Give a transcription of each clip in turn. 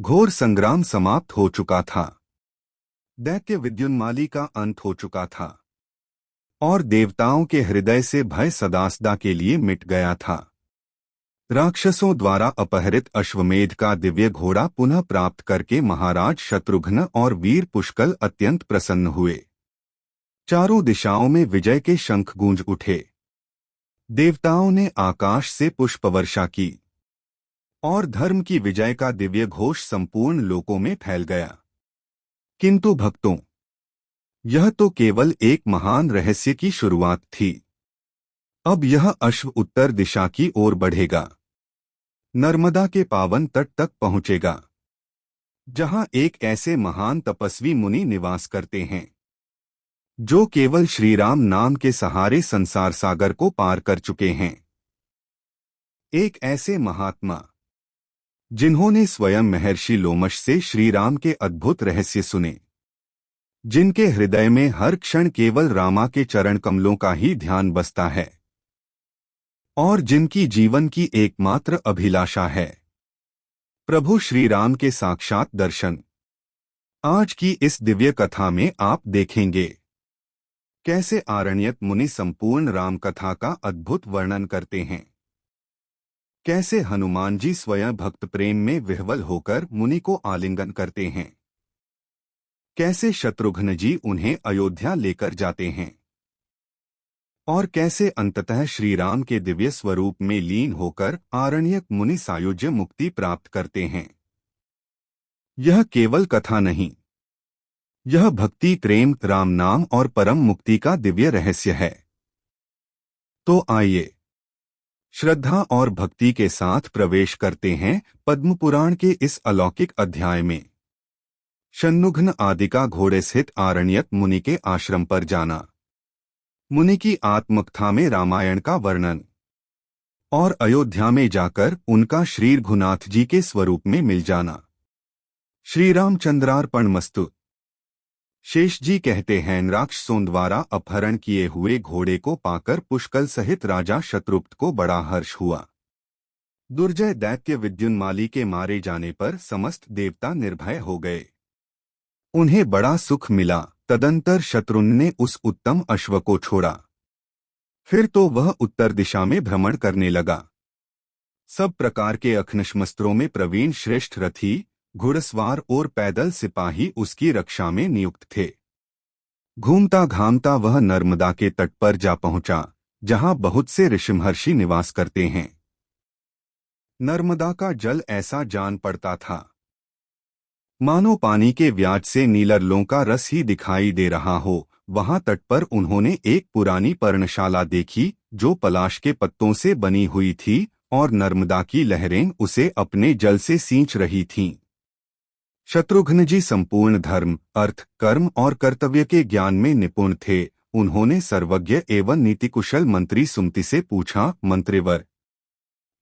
घोर संग्राम समाप्त हो चुका था। दैत्य विद्युन्माली का अंत हो चुका था और देवताओं के हृदय से भय सदासदा के लिए मिट गया था। राक्षसों द्वारा अपहरित अश्वमेध का दिव्य घोड़ा पुनः प्राप्त करके महाराज शत्रुघ्न और वीर पुष्कल अत्यंत प्रसन्न हुए। चारों दिशाओं में विजय के शंख गूंज उठे। देवताओं ने आकाश से पुष्पवर्षा की और धर्म की विजय का दिव्य घोष संपूर्ण लोकों में फैल गया। किंतु भक्तों, यह तो केवल एक महान रहस्य की शुरुआत थी। अब यह अश्व उत्तर दिशा की ओर बढ़ेगा, नर्मदा के पावन तट तक पहुंचेगा, जहां एक ऐसे महान तपस्वी मुनि निवास करते हैं जो केवल श्रीराम नाम के सहारे संसार सागर को पार कर चुके हैं। एक ऐसे महात्मा जिन्होंने स्वयं महर्षि लोमश से श्रीराम के अद्भुत रहस्य सुने, जिनके हृदय में हर क्षण केवल रामा के चरण कमलों का ही ध्यान बसता है और जिनकी जीवन की एकमात्र अभिलाषा है प्रभु श्रीराम के साक्षात दर्शन। आज की इस दिव्य कथा में आप देखेंगे कैसे आरण्यक मुनि संपूर्ण राम कथा का अद्भुत वर्णन करते हैं, कैसे हनुमान जी स्वयं भक्त प्रेम में विह्वल होकर मुनि को आलिंगन करते हैं, कैसे शत्रुघ्न जी उन्हें अयोध्या लेकर जाते हैं और कैसे अंततः श्रीराम के दिव्य स्वरूप में लीन होकर आरण्यक मुनि सायुज्य मुक्ति प्राप्त करते हैं। यह केवल कथा नहीं, यह भक्ति, प्रेम, राम नाम और परम मुक्ति का दिव्य रहस्य है। तो आइए श्रद्धा और भक्ति के साथ प्रवेश करते हैं पद्म पुराण के इस अलौकिक अध्याय में। शन्नुघ्न आदि का घोड़े स्थित आरण्यक मुनि के आश्रम पर जाना, मुनि की आत्मकथा में रामायण का वर्णन और अयोध्या में जाकर उनका श्री रघुनाथ जी के स्वरूप में मिल जाना। श्री रामचंद्रार्पणमस्तु। शेष जी कहते हैं, राक्षसों द्वारा अपहरण किए हुए घोड़े को पाकर पुष्कल सहित राजा शत्रुघ्न को बड़ा हर्ष हुआ। दुर्जय दैत्य विद्युन्माली के मारे जाने पर समस्त देवता निर्भय हो गए। उन्हें बड़ा सुख मिला। तदंतर शत्रुघ्न ने उस उत्तम अश्व को छोड़ा। फिर तो वह उत्तर दिशा में भ्रमण करने लगा। सब प्रकार के अग्निशस्त्रों में प्रवीण श्रेष्ठ रथी, घुड़सवार और पैदल सिपाही उसकी रक्षा में नियुक्त थे। घूमता घामता वह नर्मदा के तट पर जा पहुंचा, जहां बहुत से ऋषिमहर्षि निवास करते हैं। नर्मदा का जल ऐसा जान पड़ता था मानो पानी के व्याज से नीलरलों का रस ही दिखाई दे रहा हो। वहां तट पर उन्होंने एक पुरानी पर्णशाला देखी जो पलाश के पत्तों से बनी हुई थी और नर्मदा की लहरें उसे अपने जल से सींच रही थीं। शत्रुघ्न जी संपूर्ण धर्म, अर्थ, कर्म और कर्तव्य के ज्ञान में निपुण थे। उन्होंने सर्वज्ञ एवं नीतिकुशल मंत्री सुमति से पूछा, मंत्रिवर,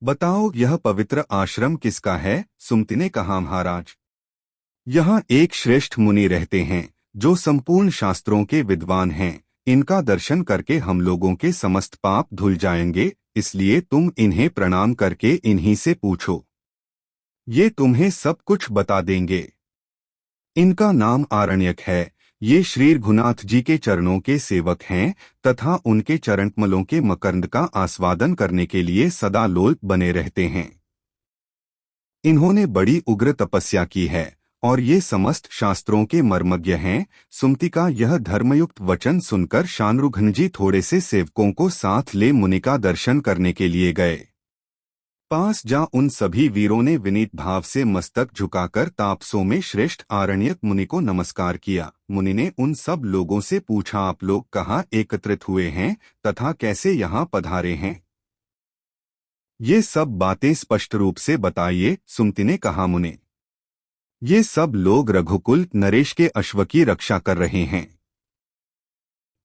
बताओ यह पवित्र आश्रम किसका है? सुमति ने कहा, महाराज, यहाँ एक श्रेष्ठ मुनि रहते हैं जो संपूर्ण शास्त्रों के विद्वान हैं। इनका दर्शन करके हम लोगों के समस्त पाप धुल जाएंगे, इसलिए तुम इन्हें प्रणाम करके इन्हीं से पूछो, ये तुम्हें सब कुछ बता देंगे। इनका नाम आरण्यक है। ये श्री रघुनाथ जी के चरणों के सेवक हैं तथा उनके चरणकमलों के मकरंद का आस्वादन करने के लिए सदा लोल बने रहते हैं। इन्होंने बड़ी उग्र तपस्या की है और ये समस्त शास्त्रों के मर्मज्ञ हैं। सुमति का यह धर्मयुक्त वचन सुनकर शत्रुघ्न जी थोड़े से सेवकों को साथ ले मुनि का दर्शन करने के लिए गए। पास जा उन सभी वीरों ने विनीत भाव से मस्तक झुकाकर तापसों में श्रेष्ठ आरण्यक मुनि को नमस्कार किया। मुनि ने उन सब लोगों से पूछा, आप लोग कहाँ एकत्रित हुए हैं तथा कैसे यहाँ पधारे हैं? ये सब बातें स्पष्ट रूप से बताइए। सुमति ने कहा, मुने, ये सब लोग रघुकुल नरेश के अश्व की रक्षा कर रहे हैं।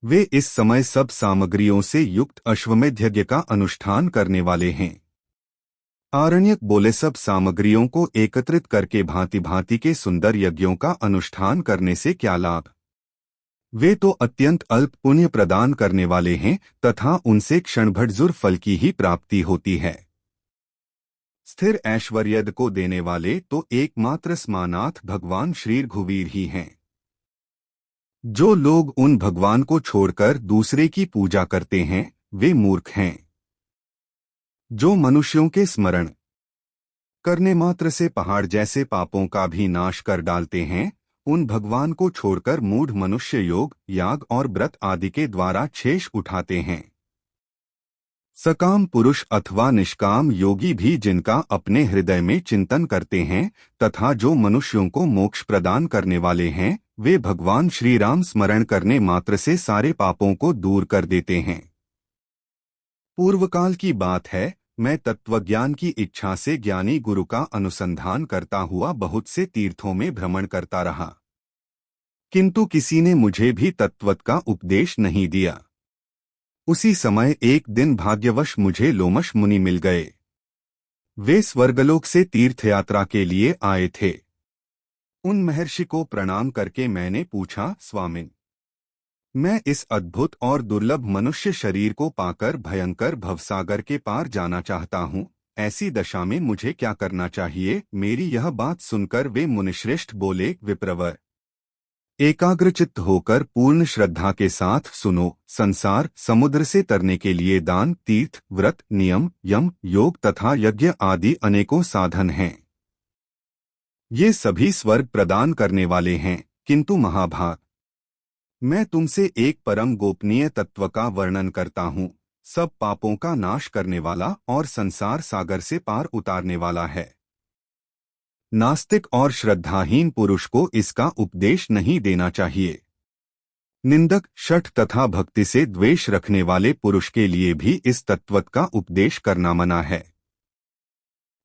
वे इस समय सब सामग्रियों से युक्त अश्वमेध यज्ञ का अनुष्ठान करने वाले हैं। आरण्यक बोले, सब सामग्रियों को एकत्रित करके भांति भांति के सुंदर यज्ञों का अनुष्ठान करने से क्या लाभ? वे तो अत्यंत अल्प पुण्य प्रदान करने वाले हैं तथा उनसे क्षणभर फल की ही प्राप्ति होती है। स्थिर ऐश्वर्यद को देने वाले तो एकमात्र स्मानाथ भगवान श्री रघुवीर ही हैं। जो लोग उन भगवान को छोड़कर दूसरे की पूजा करते हैं वे मूर्ख हैं। जो मनुष्यों के स्मरण करने मात्र से पहाड़ जैसे पापों का भी नाश कर डालते हैं, उन भगवान को छोड़कर मूढ़ मनुष्य योग, याग और व्रत आदि के द्वारा शेष उठाते हैं। सकाम पुरुष अथवा निष्काम योगी भी जिनका अपने हृदय में चिंतन करते हैं तथा जो मनुष्यों को मोक्ष प्रदान करने वाले हैं, वे भगवान श्री राम स्मरण करने मात्र से सारे पापों को दूर कर देते हैं। पूर्वकाल की बात है, मैं तत्वज्ञान की इच्छा से ज्ञानी गुरु का अनुसंधान करता हुआ बहुत से तीर्थों में भ्रमण करता रहा, किंतु किसी ने मुझे भी तत्वत का उपदेश नहीं दिया। उसी समय एक दिन भाग्यवश मुझे लोमश मुनि मिल गए। वे स्वर्गलोक से तीर्थयात्रा के लिए आए थे। उन महर्षि को प्रणाम करके मैंने पूछा, स्वामिन, मैं इस अद्भुत और दुर्लभ मनुष्य शरीर को पाकर भयंकर भवसागर के पार जाना चाहता हूँ। ऐसी दशा में मुझे क्या करना चाहिए? मेरी यह बात सुनकर वे मुनिश्रेष्ठ बोले, विप्रवर, एकाग्रचित्त होकर पूर्ण श्रद्धा के साथ सुनो। संसार समुद्र से तरने के लिए दान, तीर्थ, व्रत, नियम, यम, योग तथा यज्ञ आदि अनेकों साधन हैं। ये सभी स्वर्ग प्रदान करने वाले हैं, किंतु महाभाग, मैं तुमसे एक परम गोपनीय तत्व का वर्णन करता हूँ। सब पापों का नाश करने वाला और संसार सागर से पार उतारने वाला है। नास्तिक और श्रद्धाहीन पुरुष को इसका उपदेश नहीं देना चाहिए। निंदक, शठ तथा भक्ति से द्वेष रखने वाले पुरुष के लिए भी इस तत्वत का उपदेश करना मना है।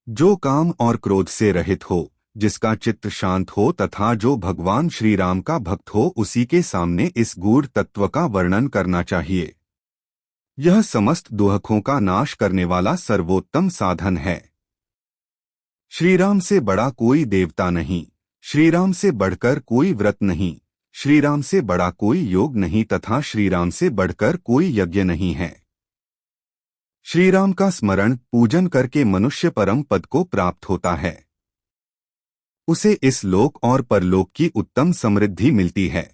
जो काम और क्रोध से रहित हो, जिसका चित्त शांत हो तथा जो भगवान श्री राम का भक्त हो, उसी के सामने इस गूढ़ तत्व का वर्णन करना चाहिए। यह समस्त दुहकों का नाश करने वाला सर्वोत्तम साधन है। श्री राम से बड़ा कोई देवता नहीं, श्री राम से बढ़कर कोई व्रत नहीं, श्री राम से बड़ा कोई योग नहीं तथा श्री राम से बढ़कर कोई यज्ञ नहीं है। श्री राम का स्मरण पूजन करके मनुष्य परम पद को प्राप्त होता है। उसे इस लोक और परलोक की उत्तम समृद्धि मिलती है।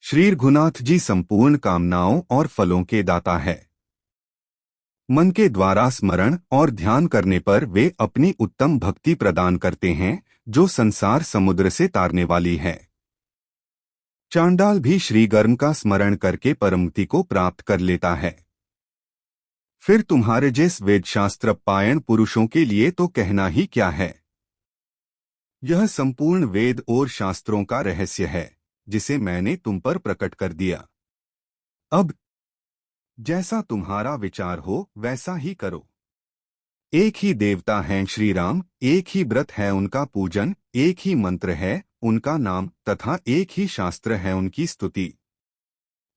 श्री रघुनाथ जी संपूर्ण कामनाओं और फलों के दाता है। मन के द्वारा स्मरण और ध्यान करने पर वे अपनी उत्तम भक्ति प्रदान करते हैं, जो संसार समुद्र से तारने वाली है। चांडाल भी श्री गर्म का स्मरण करके परमति को प्राप्त कर लेता है। फिर तुम्हारे जैसे वेदशास्त्र पायन पुरुषों के लिए तो कहना ही क्या है। यह संपूर्ण वेद और शास्त्रों का रहस्य है, जिसे मैंने तुम पर प्रकट कर दिया। अब जैसा तुम्हारा विचार हो वैसा ही करो। एक ही देवता हैं श्री राम, एक ही व्रत है उनका पूजन, एक ही मंत्र है उनका नाम तथा एक ही शास्त्र है उनकी स्तुति।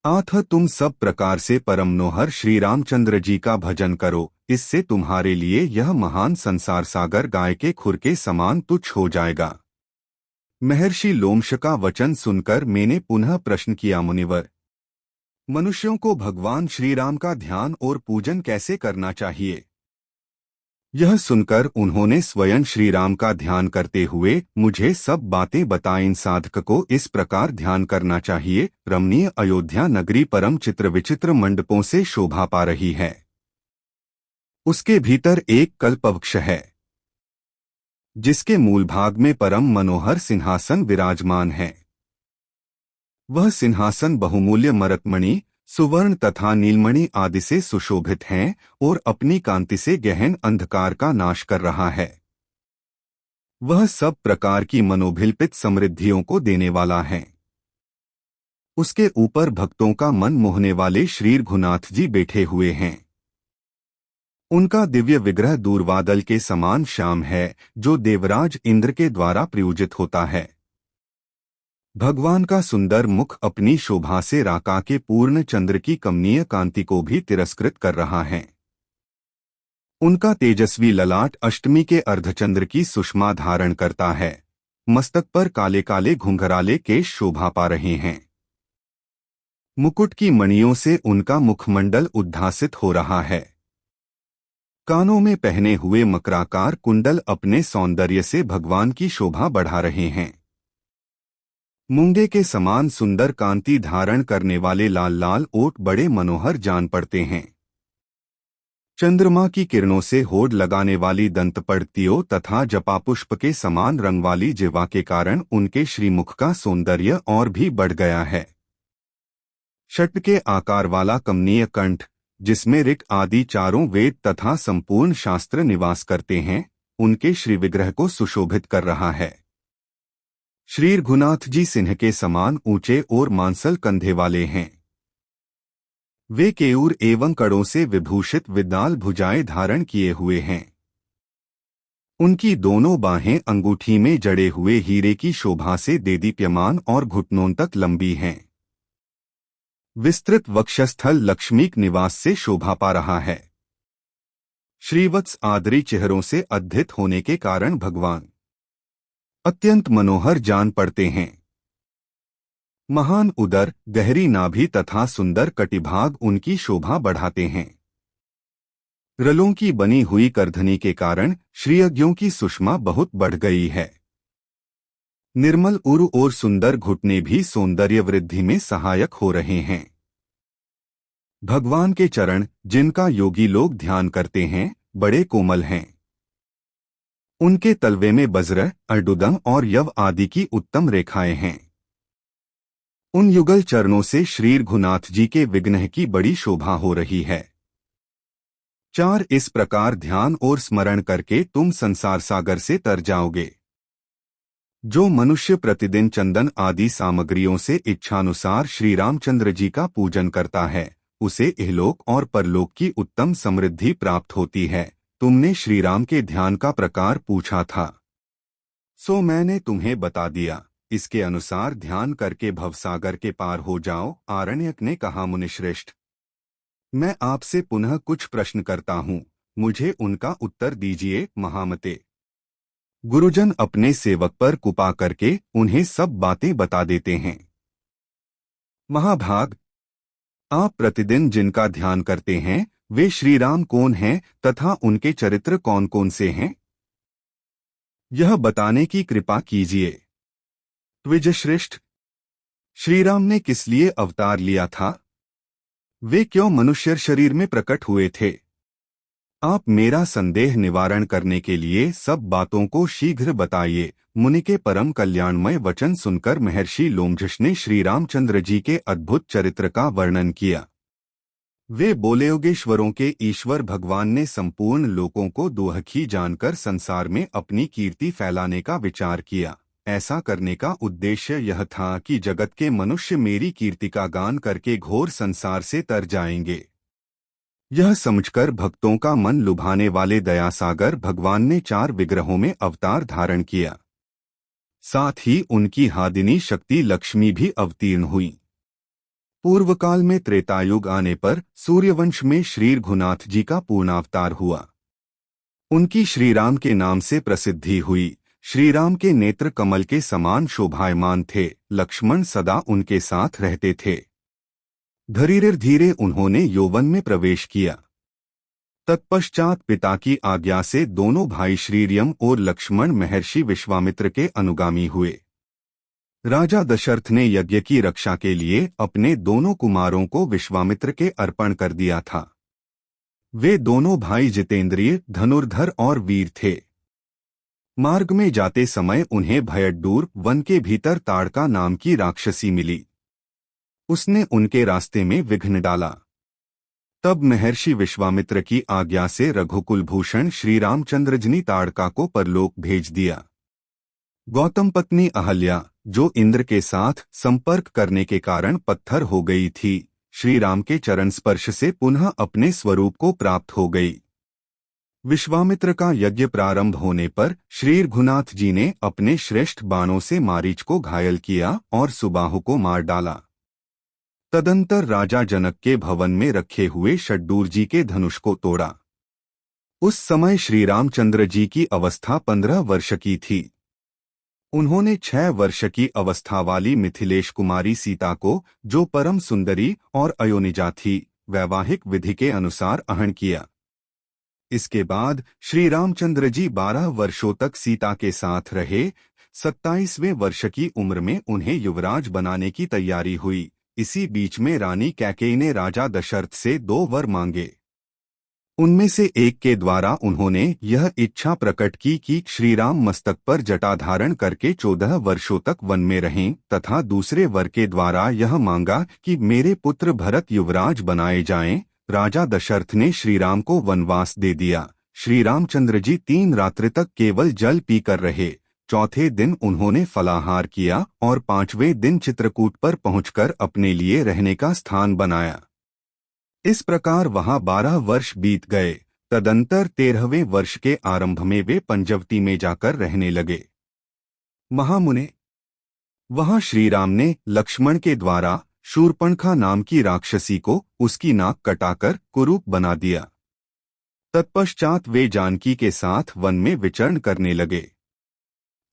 आथ तुम सब प्रकार से परम मनोहर श्री रामचंद्र जी का भजन करो, इससे तुम्हारे लिए यह महान संसार सागर गाय के खुर के समान तुच्छ हो जाएगा। महर्षि लोमश का वचन सुनकर मैंने पुनः प्रश्न किया, मुनिवर, मनुष्यों को भगवान श्री राम का ध्यान और पूजन कैसे करना चाहिए? यह सुनकर उन्होंने स्वयं श्री राम का ध्यान करते हुए मुझे सब बातें बताईं। साधक को इस प्रकार ध्यान करना चाहिए। रमणीय अयोध्या नगरी परम चित्र विचित्र मंडपों से शोभा पा रही है। उसके भीतर एक कल्पवृक्ष है, जिसके मूल भाग में परम मनोहर सिंहासन विराजमान है। वह सिंहासन बहुमूल्य मरतमणि, सुवर्ण तथा नीलमणि आदि से सुशोभित हैं और अपनी कांति से गहन अंधकार का नाश कर रहा है। वह सब प्रकार की मनोभिलपित समृद्धियों को देने वाला है। उसके ऊपर भक्तों का मन मोहने वाले श्री रघुनाथ जी बैठे हुए हैं। उनका दिव्य विग्रह दूरबादल के समान श्याम है, जो देवराज इंद्र के द्वारा प्रयोजित होता है। भगवान का सुंदर मुख अपनी शोभा से राका के पूर्ण चंद्र की कमनीय कांति को भी तिरस्कृत कर रहा है। उनका तेजस्वी ललाट अष्टमी के अर्धचंद्र की सुषमा धारण करता है। मस्तक पर काले काले घुंघराले केश शोभा पा रहे हैं। मुकुट की मणियों से उनका मुखमंडल उद्भासित हो रहा है। कानों में पहने हुए मकराकार कुंडल अपने सौंदर्य से भगवान की शोभा बढ़ा रहे हैं। मूंगे के समान सुंदर कांति धारण करने वाले लाल लाल ओठ बड़े मनोहर जान पड़ते हैं। चंद्रमा की किरणों से होड़ लगाने वाली दंतपड़तियों तथा जपापुष्प के समान रंग वाली जिह्वा के कारण उनके श्रीमुख का सौंदर्य और भी बढ़ गया है। षट के आकार वाला कमनीय कंठ, जिसमें ऋक् आदि चारों वेद तथा संपूर्ण शास्त्र निवास करते हैं, उनके श्री विग्रह को सुशोभित कर रहा है। श्री रघुनाथ जी सिंह के समान ऊंचे और मांसल कंधे वाले हैं। वे केयूर एवं कड़ों से विभूषित विद्याल भुजाएं धारण किए हुए हैं। उनकी दोनों बाहें अंगूठी में जड़े हुए हीरे की शोभा से देदीप्यमान और घुटनों तक लंबी हैं। विस्तृत वक्षस्थल लक्ष्मीक निवास से शोभा पा रहा है। श्रीवत्स आदरी चेहरों से अद्धित होने के कारण भगवान अत्यंत मनोहर जान पड़ते हैं। महान उदर, गहरी नाभि तथा सुंदर कटिभाग उनकी शोभा बढ़ाते हैं। रलों की बनी हुई करधनी के कारण श्रीअज्ञों की सुषमा बहुत बढ़ गई है। निर्मल उरु और सुंदर घुटने भी सौंदर्य वृद्धि में सहायक हो रहे हैं। भगवान के चरण, जिनका योगी लोग ध्यान करते हैं, बड़े कोमल हैं। उनके तलवे में वज्र, अर्डुदम और यव आदि की उत्तम रेखाएं हैं। उन युगल चरणों से श्री रघुनाथ जी के विग्रह की बड़ी शोभा हो रही है। 4 इस प्रकार ध्यान और स्मरण करके तुम संसार सागर से तर जाओगे। जो मनुष्य प्रतिदिन चंदन आदि सामग्रियों से इच्छानुसार श्री रामचंद्र जी का पूजन करता है, उसे इहलोक और परलोक की उत्तम समृद्धि प्राप्त होती है। तुमने श्री राम के ध्यान का प्रकार पूछा था, सो मैंने तुम्हें बता दिया। इसके अनुसार ध्यान करके भवसागर के पार हो जाओ। आरण्यक ने कहा, मुनिश्रेष्ठ, मैं आपसे पुनः कुछ प्रश्न करता हूँ, मुझे उनका उत्तर दीजिए। महामते, गुरुजन अपने सेवक पर कृपा करके उन्हें सब बातें बता देते हैं। महाभाग, आप प्रतिदिन जिनका ध्यान करते हैं, वे श्री राम कौन हैं तथा उनके चरित्र कौन कौन से हैं, यह बताने की कृपा कीजिए। द्विजश्रेष्ठ, श्रीराम ने किस लिए अवतार लिया था? वे क्यों मनुष्य शरीर में प्रकट हुए थे? आप मेरा संदेह निवारण करने के लिए सब बातों को शीघ्र बताइए। मुनि के परम कल्याणमय वचन सुनकर महर्षि लोमझष ने श्री रामचंद्र जी के अद्भुत चरित्र का वर्णन किया। वे बोले, योगेश्वरों के ईश्वर भगवान ने संपूर्ण लोकों को दुखी जानकर संसार में अपनी कीर्ति फैलाने का विचार किया। ऐसा करने का उद्देश्य यह था कि जगत के मनुष्य मेरी कीर्ति का गान करके घोर संसार से तर जाएंगे। यह समझकर भक्तों का मन लुभाने वाले दयासागर भगवान ने 4 विग्रहों में अवतार धारण किया। साथ ही उनकी हादिनी शक्ति लक्ष्मी भी अवतीर्ण हुई। पूर्व काल में त्रेतायुग आने पर सूर्यवंश में श्री रघुनाथ जी का पूर्णावतार हुआ। उनकी श्रीराम के नाम से प्रसिद्धि हुई। श्रीराम के नेत्र कमल के समान शोभायमान थे। लक्ष्मण सदा उनके साथ रहते थे। धीरे धीरे उन्होंने यौवन में प्रवेश किया। तत्पश्चात पिता की आज्ञा से दोनों भाई श्रीराम और लक्ष्मण महर्षि विश्वामित्र के अनुगामी हुए। राजा दशरथ ने यज्ञ की रक्षा के लिए अपने दोनों कुमारों को विश्वामित्र के अर्पण कर दिया था। वे दोनों भाई जितेंद्रिय, धनुर्धर और वीर थे। मार्ग में जाते समय उन्हें भयड्डूर वन के भीतर ताड़का नाम की राक्षसी मिली। उसने उनके रास्ते में विघ्न डाला। तब महर्षि विश्वामित्र की आज्ञा से रघुकुल भूषण श्री रामचंद्र जी ने ताड़का को परलोक भेज दिया। गौतम पत्नी अहल्या, जो इंद्र के साथ संपर्क करने के कारण पत्थर हो गई थी, श्री राम के चरण स्पर्श से पुनः अपने स्वरूप को प्राप्त हो गई। विश्वामित्र का यज्ञ प्रारंभ होने पर श्री रघुनाथ जी ने अपने श्रेष्ठ बाणों से मारीच को घायल किया और सुबाहु को मार डाला। तदंतर राजा जनक के भवन में रखे हुए षड्डूर जी के धनुष को तोड़ा। उस समय श्री रामचंद्र जी की अवस्था 15 वर्ष की थी। उन्होंने 6 वर्ष की अवस्था वाली मिथिलेश कुमारी सीता को, जो परम सुंदरी और अयोनिजा थी, वैवाहिक विधि के अनुसार आहन किया। इसके बाद श्री रामचंद्र जी 12 वर्षों तक सीता के साथ रहे। 27वें वर्ष की उम्र में उन्हें युवराज बनाने की तैयारी हुई। इसी बीच में रानी कैकेयी ने राजा दशरथ से 2 वर मांगे। उनमें से एक के द्वारा उन्होंने यह इच्छा प्रकट की कि श्रीराम मस्तक पर जटा धारण करके 14 वर्षों तक वन में रहें, तथा दूसरे वर के द्वारा यह मांगा कि मेरे पुत्र भरत युवराज बनाए जाएं। राजा दशरथ ने श्रीराम को वनवास दे दिया। श्री रामचंद्र जी 3 रात्रि तक केवल जल पीकर रहे। चौथे दिन उन्होंने फलाहार किया और 5वें दिन चित्रकूट पर पहुंचकर अपने लिए रहने का स्थान बनाया। इस प्रकार वहां 12 वर्ष बीत गए। तदंतर 13वें वर्ष के आरंभ में वे पंचवटी में जाकर रहने लगे। महामुने, वहां श्रीराम ने लक्ष्मण के द्वारा शूर्पणखा नाम की राक्षसी को उसकी नाक कटाकर कुरूप बना दिया। तत्पश्चात वे जानकी के साथ वन में विचरण करने लगे।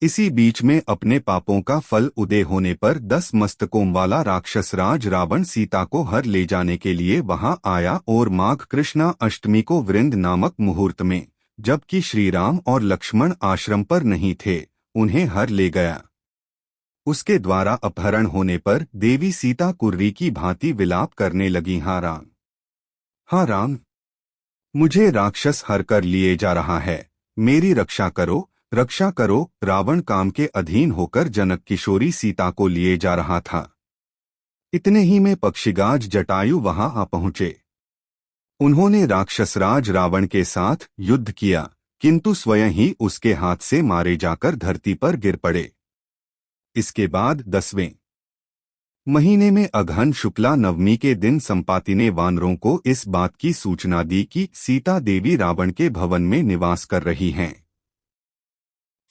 इसी बीच में अपने पापों का फल उदय होने पर 10 मस्तकों वाला राक्षस राज रावण सीता को हर ले जाने के लिए वहां आया और माघ कृष्णा अष्टमी को वृंद नामक मुहूर्त में, जबकि श्रीराम और लक्ष्मण आश्रम पर नहीं थे, उन्हें हर ले गया। उसके द्वारा अपहरण होने पर देवी सीता कुर्री की भांति विलाप करने लगी, हाँ राम, मुझे राक्षस हर कर लिए जा रहा है, मेरी रक्षा करो, रक्षा करो। रावण काम के अधीन होकर जनक किशोरी सीता को लिए जा रहा था। इतने ही में पक्षिगाज जटायु वहां आ पहुंचे। उन्होंने राक्षसराज रावण के साथ युद्ध किया, किंतु स्वयं ही उसके हाथ से मारे जाकर धरती पर गिर पड़े। इसके बाद 10वें महीने में अगहन शुक्ला नवमी के दिन संपाति ने वानरों को इस बात की सूचना दी कि सीता देवी रावण के भवन में निवास कर रही हैं।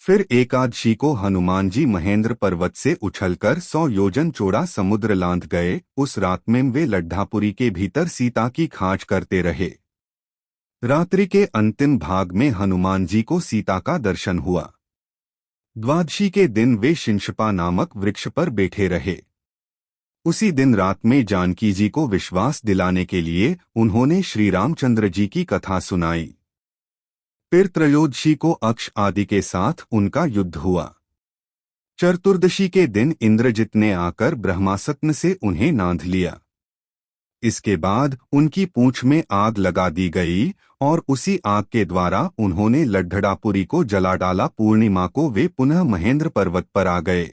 फिर एकादशी को हनुमान जी महेंद्र पर्वत से उछलकर 100 योजन चौड़ा समुद्र लांघ गए। उस रात में वे लड्ढापुरी के भीतर सीता की खोज करते रहे। रात्रि के अंतिम भाग में हनुमान जी को सीता का दर्शन हुआ। द्वादशी के दिन वे शिंशपा नामक वृक्ष पर बैठे रहे। उसी दिन रात में जानकी जी को विश्वास दिलाने के लिए उन्होंने श्री रामचंद्र जी की कथा सुनाई। फिर त्रयोदशी को अक्ष आदि के साथ उनका युद्ध हुआ। चतुर्दशी के दिन इंद्रजित ने आकर ब्रह्मास्त्र से उन्हें नांध लिया। इसके बाद उनकी पूंछ में आग लगा दी गई और उसी आग के द्वारा उन्होंने लड्ढड़ापुरी को जला डाला। पूर्णिमा को वे पुनः महेंद्र पर्वत पर आ गए।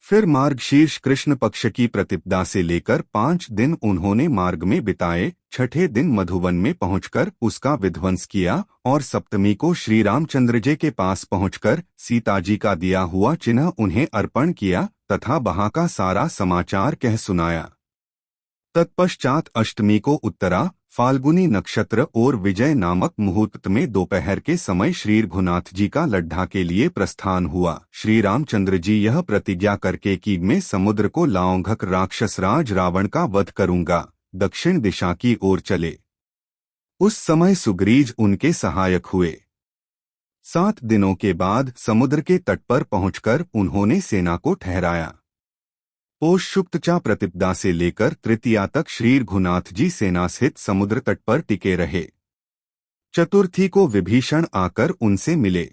फिर मार्गशीर्ष कृष्ण पक्ष की प्रतिपदा से लेकर 5 दिन उन्होंने मार्ग में बिताए। छठे दिन मधुवन में पहुंचकर उसका विध्वंस किया और सप्तमी को श्री रामचंद्र जी के पास पहुंचकर सीताजी का दिया हुआ चिन्ह उन्हें अर्पण किया तथा वहां का सारा समाचार कह सुनाया। तत्पश्चात अष्टमी को उत्तरा, फाल्गुनी नक्षत्र और विजय नामक मुहूर्त में दोपहर के समय श्री रघुनाथ जी का लड्ढा के लिए प्रस्थान हुआ। श्री रामचंद्र जी यह प्रतिज्ञा करके कि मैं समुद्र को लाऊंघक राक्षसराज रावण का वध करूंगा, दक्षिण दिशा की ओर चले। उस समय सुग्रीव उनके सहायक हुए। 7 दिनों के बाद समुद्र के तट पर पहुंचकर उन्होंने सेना को ठहराया। पोष शुक्ल प्रतिपदा से लेकर तृतीया तक श्री रघुनाथ जी सेना सहित समुद्र तट पर टिके रहे। चतुर्थी को विभीषण आकर उनसे मिले।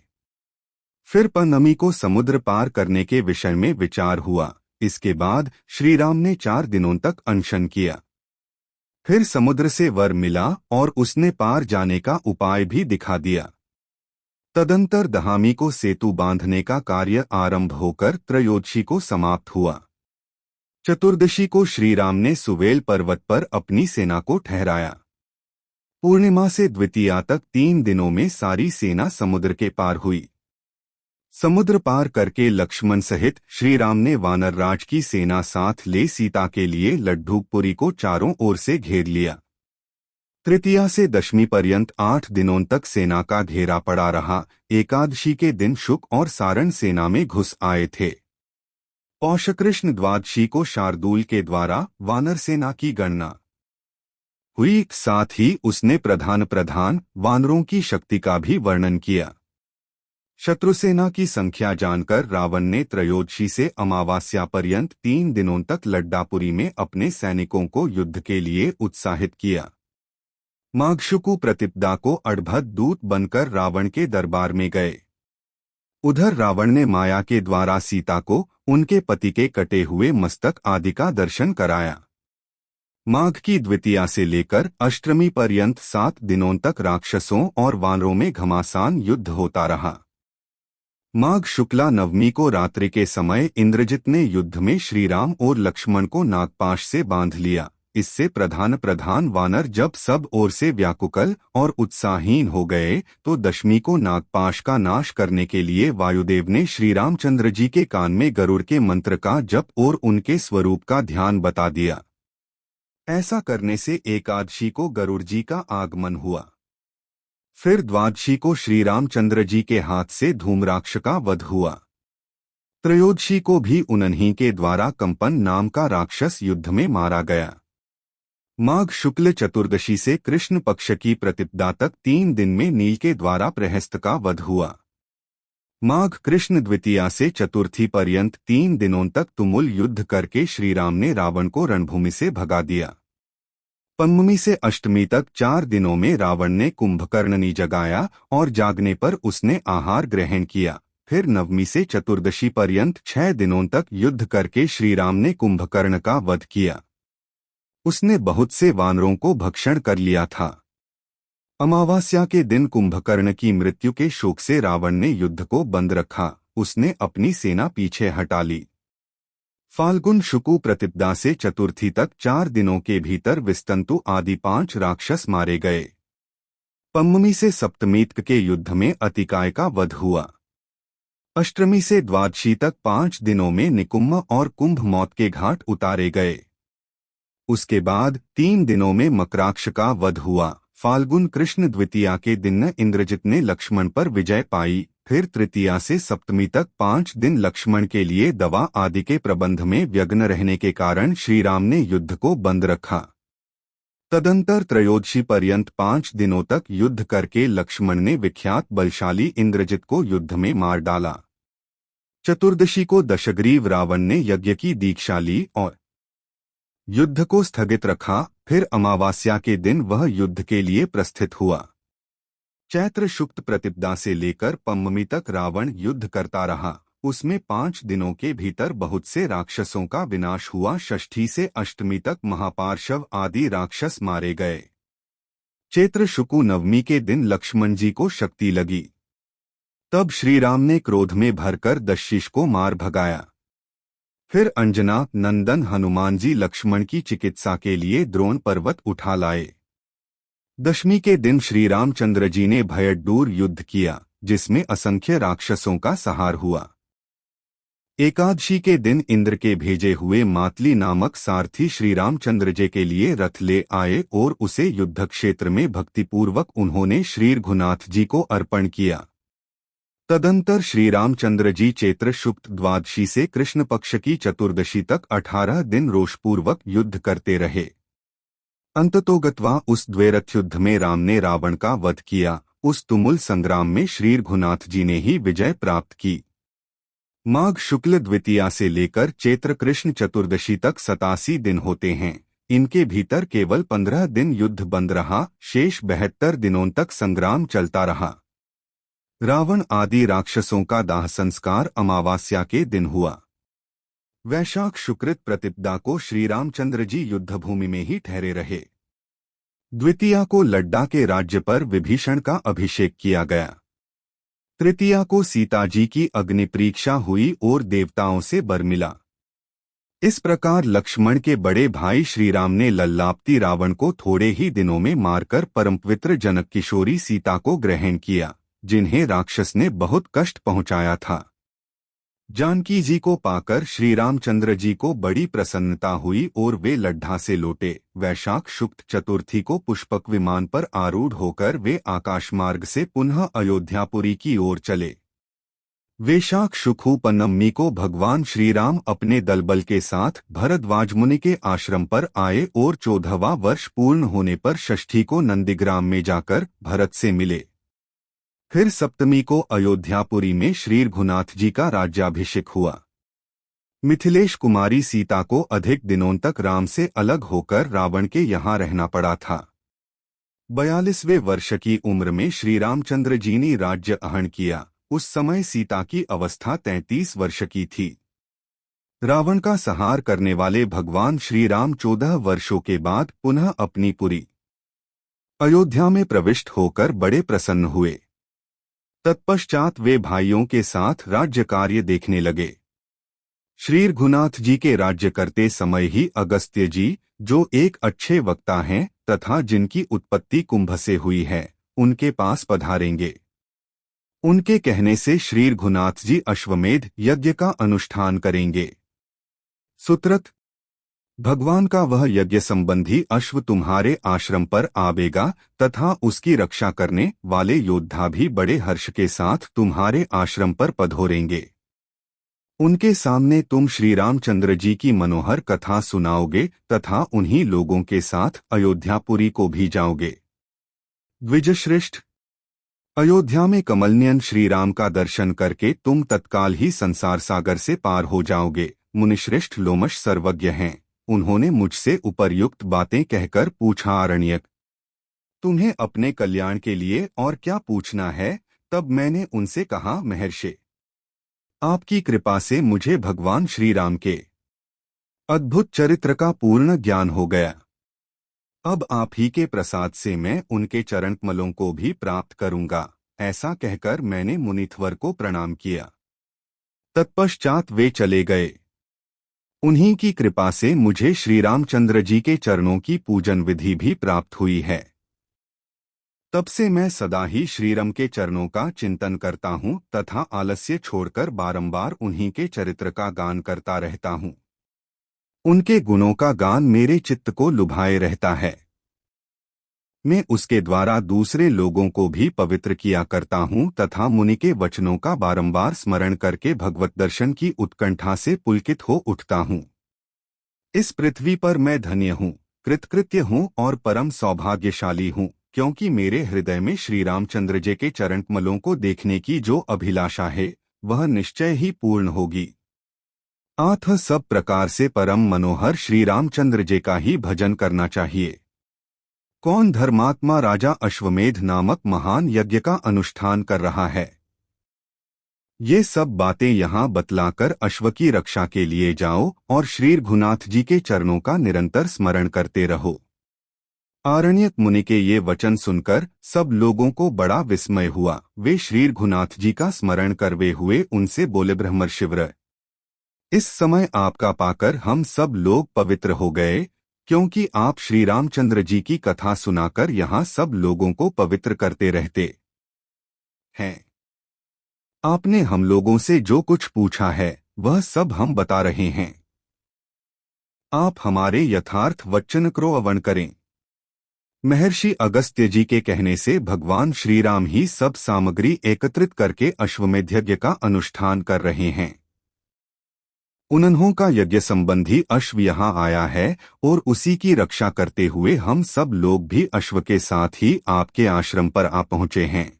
फिर पंचमी को समुद्र पार करने के विषय में विचार हुआ। इसके बाद श्री राम ने 4 दिनों तक अनशन किया। फिर समुद्र से वर मिला और उसने पार जाने का उपाय भी दिखा दिया। तदंतर दहामी को सेतु बांधने का कार्य आरंभ होकर त्रयोदशी को समाप्त हुआ। चतुर्दशी को श्रीराम ने सुवेल पर्वत पर अपनी सेना को ठहराया। पूर्णिमा से द्वितीया तक 3 दिनों में सारी सेना समुद्र के पार हुई। समुद्र पार करके लक्ष्मण सहित श्रीराम ने वानरराज की सेना साथ ले सीता के लिए लड्ढूपुरी को चारों ओर से घेर लिया। तृतीया से दशमी पर्यंत 8 दिनों तक सेना का घेरा पड़ा रहा। एकादशी के दिन शुक और सारण सेना में घुस आए थे। पौषकृष्ण द्वादशी को शार्दूल के द्वारा वानर सेना की गणना हुई। साथ ही उसने प्रधान वानरों की शक्ति का भी वर्णन किया। शत्रुसेना की संख्या जानकर रावण ने त्रयोदशी से अमावास्या पर्यंत 3 दिनों तक लड्ढापुरी में अपने सैनिकों को युद्ध के लिए उत्साहित किया। माघशुकु प्रतिपदा को अड़भत दूत बनकर रावण के दरबार में गए। उधर रावण ने माया के द्वारा सीता को उनके पति के कटे हुए मस्तक आदि का दर्शन कराया। माघ की द्वितीया से लेकर अष्टमी पर्यंत 7 दिनों तक राक्षसों और वानरों में घमासान युद्ध होता रहा। माघ शुक्ला नवमी को रात्रि के समय इंद्रजित ने युद्ध में श्रीराम और लक्ष्मण को नागपाश से बांध लिया। इससे प्रधान वानर जब सब ओर से व्याकुल और उत्साहहीन हो गए तो दशमी को नागपाश का नाश करने के लिए वायुदेव ने श्री रामचंद्र जी के कान में गरुड़ के मंत्र का जप और उनके स्वरूप का ध्यान बता दिया। ऐसा करने से एकादशी को गरुड़ जी का आगमन हुआ। फिर द्वादशी को श्री रामचंद्र जी के हाथ से धूम्राक्ष का वध हुआ। त्रयोदशी को भी उन्हीं के द्वारा कंपन नाम का राक्षस युद्ध में मारा गया। माघ शुक्ल चतुर्दशी से कृष्ण पक्ष की प्रतिपदा तक 3 दिन में नील के द्वारा प्रहस्त का वध हुआ। माघ कृष्ण द्वितीया से चतुर्थी पर्यंत 3 दिनों तक तुमुल युद्ध करके श्रीराम ने रावण को रणभूमि से भगा दिया। पंचमी से अष्टमी तक 4 दिनों में रावण ने कुंभकर्ण जगाया और जागने पर उसने आहार ग्रहण किया। फिर नवमी से चतुर्दशी पर्यंत 6 दिनों तक युद्ध करके श्रीराम ने कुंभकर्ण का वध किया। उसने बहुत से वानरों को भक्षण कर लिया था। अमावस्या के दिन कुंभकर्ण की मृत्यु के शोक से रावण ने युद्ध को बंद रखा। उसने अपनी सेना पीछे हटा ली। फाल्गुन शुकु प्रतिपदा से चतुर्थी तक 4 दिनों के भीतर विस्तंतु आदि 5 राक्षस मारे गए। पंचमी से सप्तमी तक के युद्ध में अतिकाय का वध हुआ। अष्टमी से द्वादशी तक 5 दिनों में निकुम्म और कुंभ मौत के घाट उतारे गए। उसके बाद 3 दिनों में मकराक्ष का वध हुआ। फाल्गुन कृष्ण द्वितीया के दिन इंद्रजित ने लक्ष्मण पर विजय पाई। फिर तृतीया से सप्तमी तक 5 दिन लक्ष्मण के लिए दवा आदि के प्रबंध में व्यग्न रहने के कारण श्रीराम ने युद्ध को बंद रखा। तदंतर त्रयोदशी पर्यंत 5 दिनों तक युद्ध करके लक्ष्मण ने विख्यात बलशाली इंद्रजित को युद्ध में मार डाला। चतुर्दशी को दशग्रीव रावण ने यज्ञ की दीक्षा ली और युद्ध को स्थगित रखा। फिर अमावास्या के दिन वह युद्ध के लिए प्रस्थित हुआ। चैत्र शुक्ल प्रतिपदा से लेकर पंचमी तक रावण युद्ध करता रहा। उसमें 5 दिनों के भीतर बहुत से राक्षसों का विनाश हुआ। षष्ठी से अष्टमी तक महापार्शव आदि राक्षस मारे गए। चैत्र शुक्ल नवमी के दिन लक्ष्मण जी को शक्ति लगी। तब श्रीराम ने क्रोध में भरकर दशशीष को मार भगाया। फिर अंजना नंदन हनुमान जी लक्ष्मण की चिकित्सा के लिए द्रोण पर्वत उठा लाए। दशमी के दिन श्री रामचंद्र जी ने भयड्डूर युद्ध किया, जिसमें असंख्य राक्षसों का संहार हुआ। एकादशी के दिन इंद्र के भेजे हुए मातली नामक सारथी श्री रामचंद्र जी के लिए रथ ले आए और उसे युद्ध क्षेत्र में भक्तिपूर्वक उन्होंने श्री रघुनाथ जी को अर्पण किया। तदंतर श्री रामचंद्र जी चैत्र शुक्ल द्वादशी से कृष्ण पक्ष की चतुर्दशी तक 18 दिन रोषपूर्वक युद्ध करते रहे। अंततोगत्वा उस द्वैरथ युद्ध में राम ने रावण का वध किया। उस तुमुल संग्राम में श्री रघुनाथ जी ने ही विजय प्राप्त की। माघ शुक्ल द्वितीया से लेकर चैत्र कृष्ण चतुर्दशी तक 87 दिन होते हैं। इनके भीतर केवल 15 दिन युद्ध बंद रहा। शेष 72 दिनों तक संग्राम चलता रहा। रावण आदि राक्षसों का दाह संस्कार अमावास्या के दिन हुआ। वैशाख शुक्र प्रतिपदा को श्री रामचंद्र जी युद्धभूमि में ही ठहरे रहे। द्वितीया को लड्डा के राज्य पर विभीषण का अभिषेक किया गया। तृतीया को सीता जी की अग्नि परीक्षा हुई और देवताओं से वर मिला। इस प्रकार लक्ष्मण के बड़े भाई श्रीराम ने लल्लापति रावण को थोड़े ही दिनों में मारकर परमपवित्र जनक किशोरी सीता को ग्रहण किया, जिन्हें राक्षस ने बहुत कष्ट पहुंचाया था। जानकी जी को पाकर श्री रामचंद्र जी को बड़ी प्रसन्नता हुई और वे लड्ढा से लौटे। वैशाख शुक्ल चतुर्थी को पुष्पक विमान पर आरूढ़ होकर वे आकाश मार्ग से पुनः अयोध्यापुरी की ओर चले। वैशाख शुक्ल पनम्मी को भगवान श्रीराम अपने दलबल के साथ भरद्वाज मुनि के आश्रम पर आए और 14वां वर्ष पूर्ण होने पर षष्ठी को नंदीग्राम में जाकर भरत से मिले। फिर सप्तमी को अयोध्यापुरी में श्री रघुनाथ जी का राज्याभिषेक हुआ। मिथिलेश कुमारी सीता को अधिक दिनों तक राम से अलग होकर रावण के यहाँ रहना पड़ा था। 42वें वर्ष की उम्र में श्री रामचंद्र जी ने राज्य ग्रहण किया। उस समय सीता की अवस्था 33 वर्ष की थी। रावण का संहार करने वाले भगवान श्री राम 14 वर्षों के बाद पुनः अपनी पुरी अयोध्या में प्रविष्ट होकर बड़े प्रसन्न हुए। तत्पश्चात वे भाइयों के साथ राज्य कार्य देखने लगे। श्री रघुनाथ जी के राज्य करते समय ही अगस्त्य जी, जो एक अच्छे वक्ता हैं तथा जिनकी उत्पत्ति कुंभ से हुई है, उनके पास पधारेंगे। उनके कहने से श्री रघुनाथ जी अश्वमेध यज्ञ का अनुष्ठान करेंगे। सुत्रत, भगवान का वह यज्ञ संबंधी अश्व तुम्हारे आश्रम पर आवेगा तथा उसकी रक्षा करने वाले योद्धा भी बड़े हर्ष के साथ तुम्हारे आश्रम पर पधारेंगे। उनके सामने तुम श्री रामचंद्र जी की मनोहर कथा सुनाओगे तथा उन्हीं लोगों के साथ अयोध्यापुरी को भी जाओगे। द्विजश्रेष्ठ, अयोध्या में कमलनयन श्री राम का दर्शन करके तुम तत्काल ही संसार सागर से पार हो जाओगे। मुनिश्रेष्ठ लोमश सर्वज्ञ हैं, उन्होंने मुझसे उपर्युक्त बातें कहकर पूछा। आरण्यक, तुम्हें अपने कल्याण के लिए और क्या पूछना है? तब मैंने उनसे कहा, महर्षि, आपकी कृपा से मुझे भगवान श्री राम के अद्भुत चरित्र का पूर्ण ज्ञान हो गया। अब आप ही के प्रसाद से मैं उनके चरण कमलों को भी प्राप्त करूंगा। ऐसा कहकर मैंने मुनीश्वर को प्रणाम किया। तत्पश्चात वे चले गए। उन्हीं की कृपा से मुझे श्री रामचंद्र जी के चरणों की पूजन विधि भी प्राप्त हुई है। तब से मैं सदा ही श्रीराम के चरणों का चिंतन करता हूँ तथा आलस्य छोड़कर बारंबार उन्हीं के चरित्र का गान करता रहता हूँ। उनके गुणों का गान मेरे चित्त को लुभाए रहता है। मैं उसके द्वारा दूसरे लोगों को भी पवित्र किया करता हूँ तथा मुनि के वचनों का बारंबार स्मरण करके भगवत दर्शन की उत्कंठा से पुलकित हो उठता हूँ। इस पृथ्वी पर मैं धन्य हूँ, कृतकृत्य हूँ और परम सौभाग्यशाली हूँ, क्योंकि मेरे हृदय में श्री रामचंद्र जी के चरण कमलों को देखने की जो अभिलाषा है, वह निश्चय ही पूर्ण होगी। अतः सब प्रकार से परम मनोहर श्री रामचंद्र जी का ही भजन करना चाहिए। कौन धर्मात्मा राजा अश्वमेध नामक महान यज्ञ का अनुष्ठान कर रहा है? ये सब बातें यहाँ बतलाकर अश्व की रक्षा के लिए जाओ और श्री रघुनाथ जी के चरणों का निरंतर स्मरण करते रहो। आरण्यक मुनि के ये वचन सुनकर सब लोगों को बड़ा विस्मय हुआ। वे श्री रघुनाथ जी का स्मरण करवे हुए उनसे बोले, ब्रह्मर्षिवर, इस समय आपका पाकर हम सब लोग पवित्र हो गए, क्योंकि आप श्री रामचंद्र जी की कथा सुनाकर यहाँ सब लोगों को पवित्र करते रहते हैं। आपने हम लोगों से जो कुछ पूछा है वह सब हम बता रहे हैं। आप हमारे यथार्थ वचन को अवण करें। महर्षि अगस्त्य जी के कहने से भगवान श्री राम ही सब सामग्री एकत्रित करके अश्वमेध यज्ञ का अनुष्ठान कर रहे हैं। उन्हों का यज्ञ संबंधी अश्व यहाँ आया है और उसी की रक्षा करते हुए हम सब लोग भी अश्व के साथ ही आपके आश्रम पर आ पहुँचे हैं।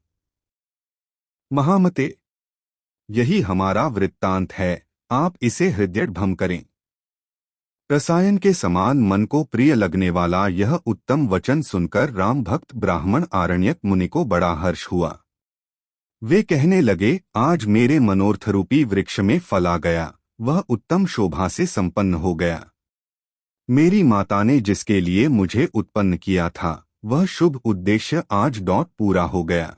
महामते, यही हमारा वृत्तांत है, आप इसे हृदयभम करें। रसायन के समान मन को प्रिय लगने वाला यह उत्तम वचन सुनकर राम भक्त ब्राह्मण आरण्यक मुनि को बड़ा हर्ष हुआ। वे कहने लगे, आज मेरे मनोरथ रूपी वृक्ष में फल आ गया, वह उत्तम शोभा से संपन्न हो गया। मेरी माता ने जिसके लिए मुझे उत्पन्न किया था, वह शुभ उद्देश्य आज डॉट पूरा हो गया।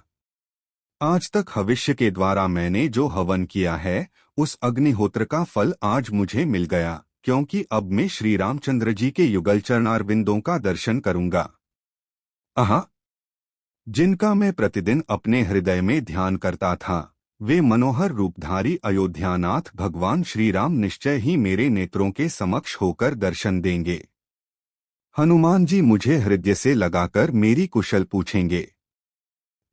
आज तक भविष्य के द्वारा मैंने जो हवन किया है, उस अग्निहोत्र का फल आज मुझे मिल गया, क्योंकि अब मैं श्री रामचंद्र जी के युगल चरणारविंदों का दर्शन करूंगा। आहा, जिनका मैं प्रतिदिन अपने हृदय में ध्यान करता था, वे मनोहर रूपधारी अयोध्यानाथ भगवान श्री राम निश्चय ही मेरे नेत्रों के समक्ष होकर दर्शन देंगे। हनुमान जी मुझे हृदय से लगाकर मेरी कुशल पूछेंगे।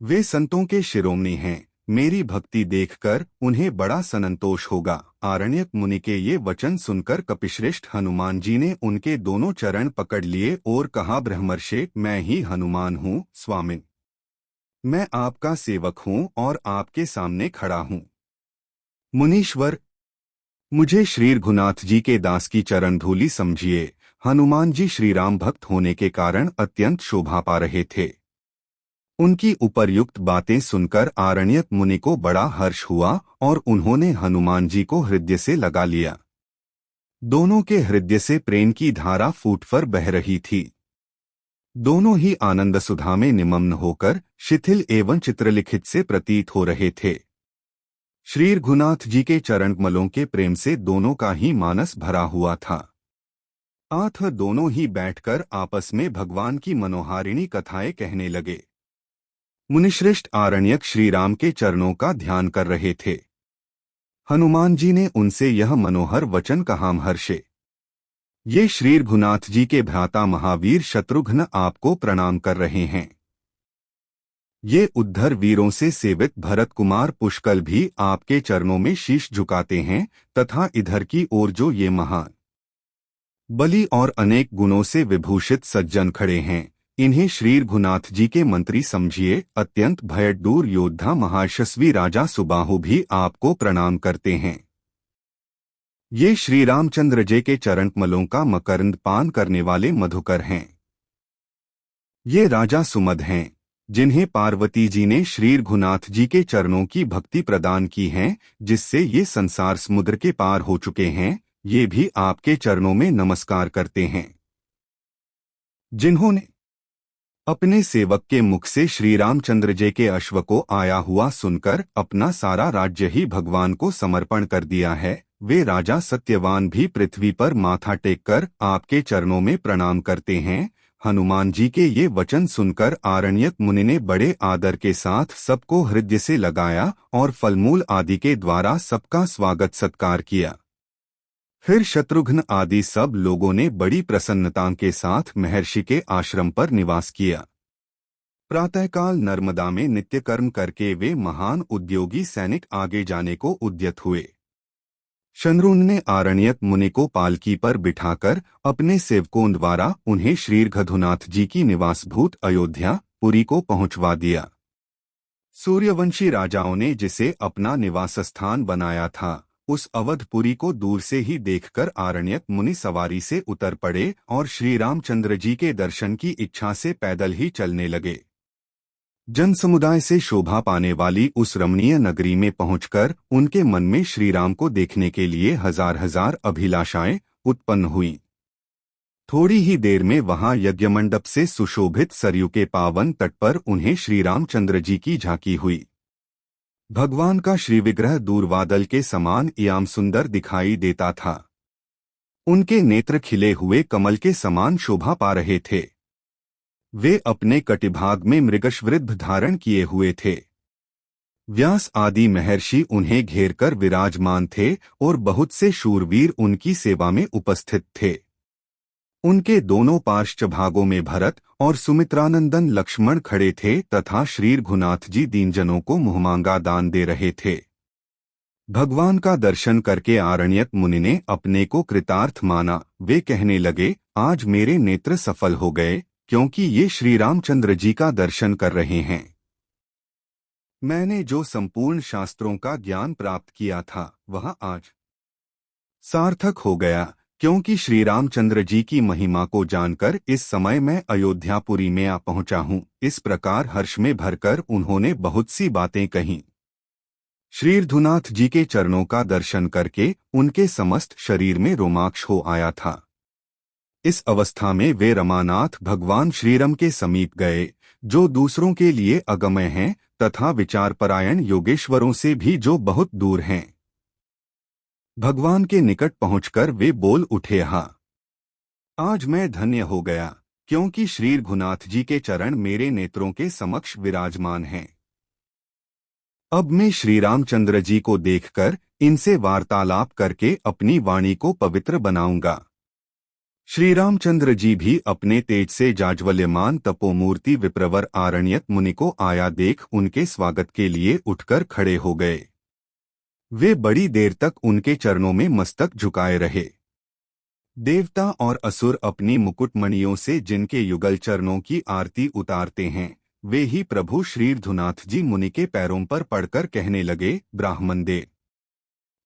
वे संतों के शिरोमणि हैं, मेरी भक्ति देखकर उन्हें बड़ा संतोष होगा। आरण्यक मुनि के ये वचन सुनकर कपिश्रेष्ठ हनुमान जी ने उनके दोनों चरण पकड़ लिए और कहा, ब्रह्मर्षि, मैं ही हनुमान हूँ स्वामिन। मैं आपका सेवक हूँ और आपके सामने खड़ा हूँ। मुनीश्वर, मुझे श्री रघुनाथ जी के दास की चरण धूलि समझिए। हनुमान जी श्री राम भक्त होने के कारण अत्यंत शोभा पा रहे थे। उनकी उपर्युक्त बातें सुनकर आरण्यक मुनि को बड़ा हर्ष हुआ और उन्होंने हनुमान जी को हृदय से लगा लिया। दोनों के हृदय से प्रेम की धारा फूटकर बह रही थी। दोनों ही आनंद सुधा में निमग्न होकर शिथिल एवं चित्रलिखित से प्रतीत हो रहे थे। श्री रघुनाथ जी के चरण कमलों के प्रेम से दोनों का ही मानस भरा हुआ था। आठ दोनों ही बैठकर आपस में भगवान की मनोहारिणी कथाएं कहने लगे। मुनिश्रेष्ठ आरण्यक श्री राम के चरणों का ध्यान कर रहे थे। हनुमान जी ने उनसे यह मनोहर वचन कहा, महर्षि, ये श्री रघुनाथ जी के भ्राता महावीर शत्रुघ्न आपको प्रणाम कर रहे हैं। ये उद्धर वीरों से सेवित भरत कुमार पुष्कल भी आपके चरणों में शीश झुकाते हैं तथा इधर की ओर जो ये महान बलि और अनेक गुणों से विभूषित सज्जन खड़े हैं, इन्हें श्री रघुनाथ जी के मंत्री समझिए। अत्यंत भयडूर योद्धा महायशस्वी राजा सुबाहु भी आपको प्रणाम करते हैं। ये श्री रामचंद्र जी के चरण कमलों का मकरंद पान करने वाले मधुकर हैं। ये राजा सुमद हैं, जिन्हें पार्वती जी ने श्री रघुनाथ जी के चरणों की भक्ति प्रदान की है, जिससे ये संसार समुद्र के पार हो चुके हैं। ये भी आपके चरणों में नमस्कार करते हैं। जिन्होंने अपने सेवक के मुख से श्री रामचंद्र जी के अश्व को आया हुआ सुनकर अपना सारा राज्य ही भगवान को समर्पण कर दिया है, वे राजा सत्यवान भी पृथ्वी पर माथा टेककर आपके चरणों में प्रणाम करते हैं। हनुमान जी के ये वचन सुनकर आरण्यक मुनि ने बड़े आदर के साथ सबको हृदय से लगाया और फलमूल आदि के द्वारा सबका स्वागत सत्कार किया। फिर शत्रुघ्न आदि सब लोगों ने बड़ी प्रसन्नता के साथ महर्षि के आश्रम पर निवास किया। प्रातःकाल नर्मदा में नित्य कर्म करके वे महान उद्योगी सैनिक आगे जाने को उद्यत हुए। शत्रुघ्न ने आरण्यक मुनि को पालकी पर बिठाकर अपने सेवकों द्वारा उन्हें श्री रघुनाथ जी की निवासभूत अयोध्या पुरी को पहुंचवा दिया। सूर्यवंशी राजाओं ने जिसे अपना निवास स्थान बनाया था, उस अवधपुरी को दूर से ही देखकर आरण्यक मुनि सवारी से उतर पड़े और श्री रामचंद्र जी के दर्शन की इच्छा से पैदल ही चलने लगे। जन समुदाय से शोभा पाने वाली उस रमणीय नगरी में पहुंचकर उनके मन में श्री राम को देखने के लिए हजार हजार अभिलाषाएं उत्पन्न हुईं। थोड़ी ही देर में वहां यज्ञमंडप से सुशोभित सरयू के पावन तट पर उन्हें श्री रामचंद्र जी की झांकी हुई। भगवान का श्री विग्रह दूरबादल के समान याम सुंदर दिखाई देता था। उनके नेत्र खिले हुए कमल के समान शोभा पा रहे थे। वे अपने कटिभाग में मृगशवृद्ध धारण किए हुए थे। व्यास आदि महर्षि उन्हें घेरकर विराजमान थे और बहुत से शूरवीर उनकी सेवा में उपस्थित थे। उनके दोनों पार्श्व भागों में भरत और सुमित्रानंदन लक्ष्मण खड़े थे तथा श्री रघुनाथ जी दीनजनों को मुहमांगा दान दे रहे थे। भगवान का दर्शन करके आरण्यक मुनि ने अपने को कृतार्थ माना। वे कहने लगे, आज मेरे नेत्र सफल हो गए, क्योंकि ये श्री रामचंद्र जी का दर्शन कर रहे हैं। मैंने जो संपूर्ण शास्त्रों का ज्ञान प्राप्त किया था वह आज सार्थक हो गया, क्योंकि श्री रामचंद्र जी की महिमा को जानकर इस समय मैं अयोध्यापुरी में आ पहुंचा हूं। इस प्रकार हर्ष में भरकर उन्होंने बहुत सी बातें कहीं। श्री रघुनाथ जी के चरणों का दर्शन करके उनके समस्त शरीर में रोमांच हो आया था। इस अवस्था में वे रमानाथ भगवान श्रीराम के समीप गए, जो दूसरों के लिए अगम्य हैं तथा विचारपरायण योगेश्वरों से भी जो बहुत दूर हैं। भगवान के निकट पहुंचकर वे बोल उठे, हाँ, आज मैं धन्य हो गया, क्योंकि श्री रघुनाथ जी के चरण मेरे नेत्रों के समक्ष विराजमान हैं। अब मैं श्री रामचंद्र जी को देखकर इनसे वार्तालाप करके अपनी वाणी को पवित्र बनाऊंगा। श्री रामचंद्र जी भी अपने तेज से जाज्वल्यमान तपोमूर्ति विप्रवर आरण्यक मुनि को आया देख उनके स्वागत के लिए उठकर खड़े हो गए। वे बड़ी देर तक उनके चरणों में मस्तक झुकाए रहे। देवता और असुर अपनी मुकुटमणियों से जिनके युगल चरणों की आरती उतारते हैं, वे ही प्रभु श्री रघुनाथ जी मुनि के पैरों पर पड़कर कहने लगे, ब्राह्मण देव,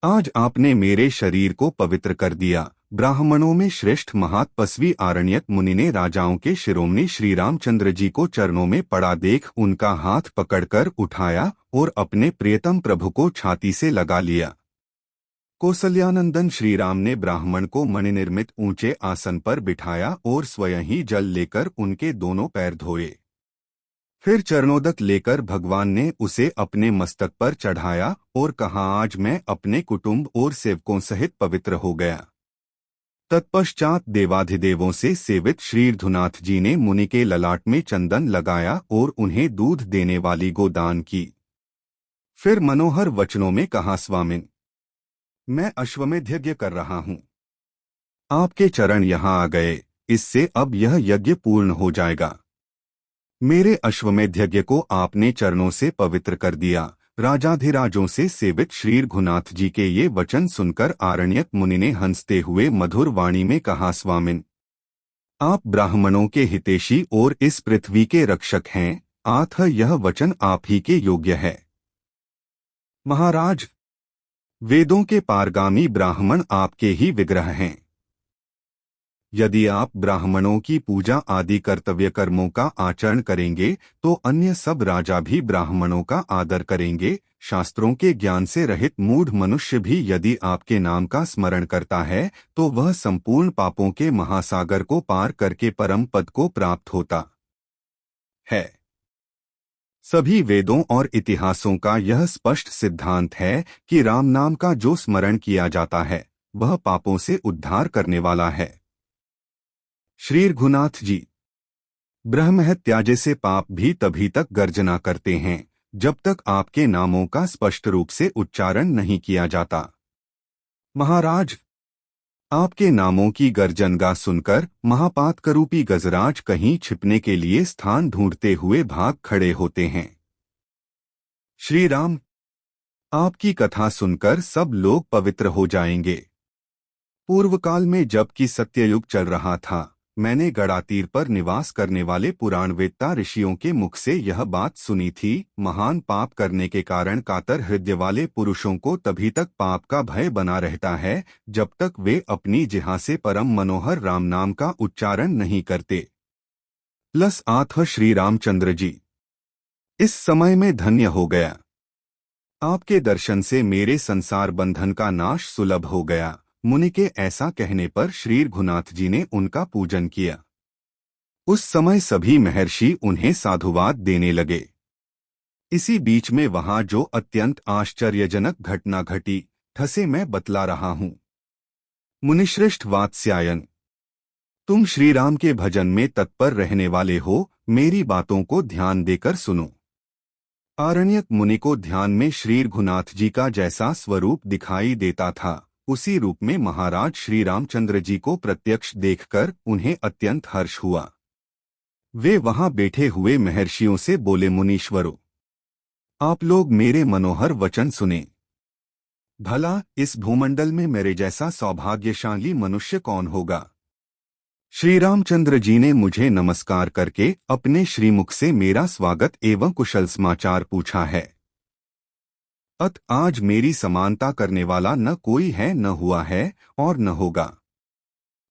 आज आपने मेरे शरीर को पवित्र कर दिया। ब्राह्मणों में श्रेष्ठ महातपस्वी आरण्यक मुनि ने राजाओं के शिरोमणि श्री रामचंद्र जी को चरणों में पड़ा देख उनका हाथ पकड़कर उठाया और अपने प्रियतम प्रभु को छाती से लगा लिया। कौसल्यानंदन श्री राम ने ब्राह्मण को मणिनिर्मित ऊंचे आसन पर बिठाया और स्वयं ही जल लेकर उनके दोनों पैर धोए। फिर चरणोदक लेकर भगवान ने उसे अपने मस्तक पर चढ़ाया और कहा, आज मैं अपने कुटुंब और सेवकों सहित पवित्र हो गया। तत्पश्चात देवाधिदेवों से सेवित श्री ईर्धुनाथ जी ने मुनि के ललाट में चंदन लगाया और उन्हें दूध देने वाली गोदान की। फिर मनोहर वचनों में कहा, स्वामिन, मैं अश्वमेध यज्ञ कर रहा हूं। आपके चरण यहां आ गए, इससे अब यह यज्ञ पूर्ण हो जाएगा। मेरे अश्वमेध यज्ञ को आपने चरणों से पवित्र कर दिया। राजाधिराजों से सेवित श्री रघुनाथ जी के ये वचन सुनकर आरण्यक मुनि ने हंसते हुए मधुर वाणी में कहा, स्वामिन, आप ब्राह्मणों के हितैषी और इस पृथ्वी के रक्षक हैं, अतः यह वचन आप ही के योग्य है। महाराज, वेदों के पारगामी ब्राह्मण आपके ही विग्रह हैं। यदि आप ब्राह्मणों की पूजा आदि कर्तव्य कर्मों का आचरण करेंगे तो अन्य सब राजा भी ब्राह्मणों का आदर करेंगे। शास्त्रों के ज्ञान से रहित मूढ़ मनुष्य भी यदि आपके नाम का स्मरण करता है तो वह संपूर्ण पापों के महासागर को पार करके परम पद को प्राप्त होता है। सभी वेदों और इतिहासों का यह स्पष्ट सिद्धांत है कि राम नाम का जो स्मरण किया जाता है वह पापों से उद्धार करने वाला है। श्री रघुनाथ जी, ब्रह्महत्या जैसे पाप भी तभी तक गर्जना करते हैं जब तक आपके नामों का स्पष्ट रूप से उच्चारण नहीं किया जाता। महाराज, आपके नामों की गर्जनगा सुनकर महापातकरूपी गजराज कहीं छिपने के लिए स्थान ढूंढते हुए भाग खड़े होते हैं। श्री राम, आपकी कथा सुनकर सब लोग पवित्र हो जाएंगे। पूर्व काल में जबकि सत्ययुग चल रहा था, मैंने गड़ातीर पर निवास करने वाले पुराणवेत्ता ऋषियों के मुख से यह बात सुनी थी। महान पाप करने के कारण कातर हृदय वाले पुरुषों को तभी तक पाप का भय बना रहता है जब तक वे अपनी जिह्वा से परम मनोहर राम नाम का उच्चारण नहीं करते। आथ श्री रामचंद्र जी, इस समय में धन्य हो गया। आपके दर्शन से मेरे संसार बंधन का नाश सुलभ हो गया। मुनि के ऐसा कहने पर श्री रघुनाथ जी ने उनका पूजन किया। उस समय सभी महर्षि उन्हें साधुवाद देने लगे। इसी बीच में वहां जो अत्यंत आश्चर्यजनक घटना घटी, ठसे मैं बतला रहा हूं। मुनिश्रेष्ठ वात्स्यायन, तुम श्री राम के भजन में तत्पर रहने वाले हो, मेरी बातों को ध्यान देकर सुनो। आरण्यक मुनि को ध्यान में श्री रघुनाथ जी का जैसा स्वरूप दिखाई देता था, उसी रूप में महाराज श्री रामचंद्र जी को प्रत्यक्ष देखकर उन्हें अत्यंत हर्ष हुआ। वे वहां बैठे हुए महर्षियों से बोले, मुनीश्वरों, आप लोग मेरे मनोहर वचन सुने। भला इस भूमंडल में मेरे जैसा सौभाग्यशाली मनुष्य कौन होगा? श्री रामचंद्र जी ने मुझे नमस्कार करके अपने श्रीमुख से मेरा स्वागत एवं कुशल समाचार पूछा है। आज मेरी समानता करने वाला न कोई है, न हुआ है और न होगा।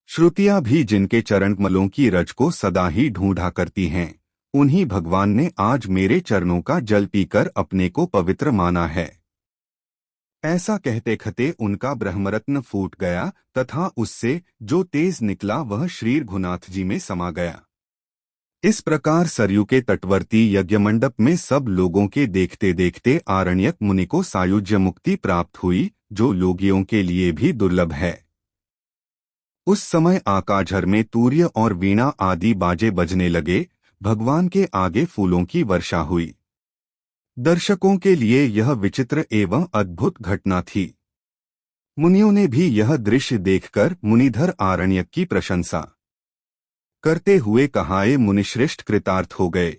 श्रुतियां भी जिनके चरण कमलों की रज को सदा ही ढूंढा करती हैं, उन्हीं भगवान ने आज मेरे चरणों का जल पीकर अपने को पवित्र माना है। ऐसा कहते कहते उनका ब्रह्मरत्न फूट गया तथा उससे जो तेज निकला वह श्री रघुनाथ जी में समा गया। इस प्रकार सरयू के तटवर्ती यज्ञमंडप में सब लोगों के देखते देखते आरण्यक मुनि को सायुज्य मुक्ति प्राप्त हुई, जो योगियों के लिए भी दुर्लभ है। उस समय आकाझर में तूर्य और वीणा आदि बाजे बजने लगे। भगवान के आगे फूलों की वर्षा हुई। दर्शकों के लिए यह विचित्र एवं अद्भुत घटना थी। मुनियों ने भी यह दृश्य देखकर मुनिधर आरण्यक की प्रशंसा करते हुए कहा, मुनिश्रेष्ठ कृतार्थ हो गए।